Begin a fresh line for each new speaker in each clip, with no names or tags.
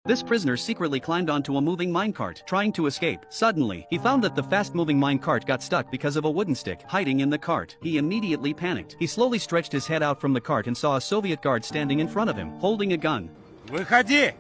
This prisoner secretly climbed onto a moving minecart, trying to escape. Suddenly, he found that the fast-moving minecart got stuck because of a wooden stick hiding in the cart. He immediately panicked. He slowly stretched his head out from the cart and saw a Soviet guard standing in front of him, holding a gun.
Выходи!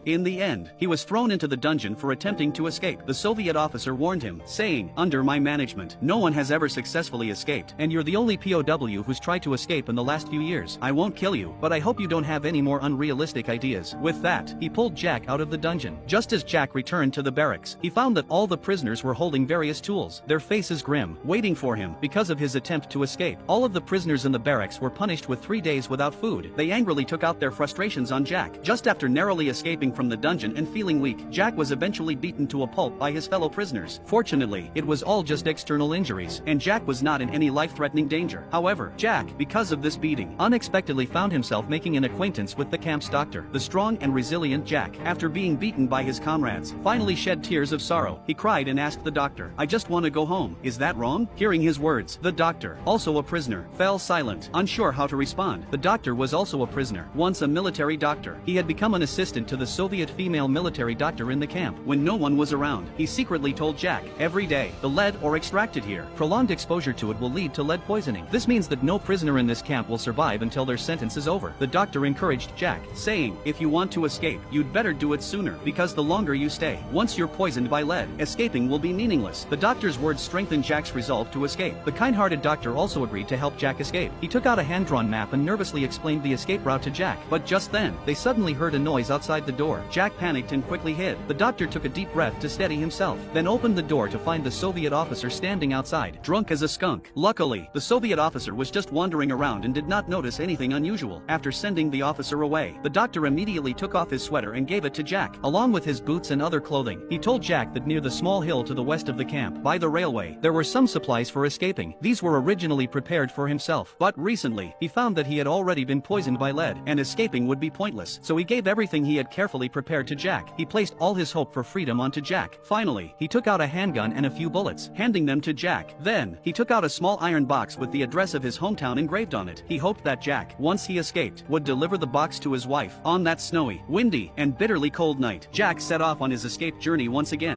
In the end, he was thrown into the dungeon for attempting to escape. The Soviet officer warned him, saying, "Under my management, no one has ever successfully escaped, and you're the only POW who's tried to escape in the last few years. I won't kill you, but I hope you don't have any more unrealistic ideas." With that, he pulled Jack out of the dungeon. Just as Jack returned to the barracks, he found that all the prisoners were holding various tools, their faces grim, waiting for him because of his attempt to escape. All of the prisoners in the barracks were punished with 3 days without food. They angrily took out their frustrations on Jack. Just after narrowly escaping from the dungeon and feeling weak, Jack was eventually beaten to a pulp by his fellow prisoners. Fortunately, it was all just external injuries, and Jack was not in any life-threatening danger. However, Jack, because of this beating, unexpectedly found himself making an acquaintance with the camp's doctor. The strong and resilient Jack, after being beaten by his comrades, finally shed tears of sorrow. He cried and asked the doctor, "I just want to go home. Is that wrong?" Hearing his words, the doctor, also a prisoner, fell silent, unsure how to respond. The doctor was also a prisoner, once a military doctor. He had become an assistant to the Soviet female military doctor in the camp. When no one was around, he secretly told Jack, "Every day, the lead ore extracted here, prolonged exposure to it will lead to lead poisoning. This means that no prisoner in this camp will survive until their sentence is over." The doctor encouraged Jack, saying, "If you want to escape, you'd better do it sooner, because the longer you stay, once you're poisoned by lead, escaping will be meaningless." The doctor's words strengthened Jack's resolve to escape. The kind-hearted doctor also agreed to help Jack escape. He took out a hand-drawn map and nervously explained the escape route to Jack. But just then, they suddenly heard a noise outside the door. Jack panicked and quickly hid. The doctor took a deep breath to steady himself, then opened the door to find the Soviet officer standing outside, drunk as a skunk. Luckily, the Soviet officer was just wandering around and did not notice anything unusual. After sending the officer away, the doctor immediately took off his sweater and gave it to Jack, along with his boots and other clothing. He told Jack that near the small hill to the west of the camp, by the railway, there were some supplies for escaping. These were originally prepared for himself, but recently, he found that he had already been poisoned by lead, and escaping would be pointless. So he gave everything he had carefully prepared to Jack. He placed all his hope for freedom onto Jack. Finally, he took out a handgun and a few bullets, handing them to Jack. Then, he took out a small iron box with the address of his hometown engraved on it. He hoped that Jack, once he escaped, would deliver the box to his wife. On that snowy, windy, and bitterly cold night, Jack set off on his escape journey once again.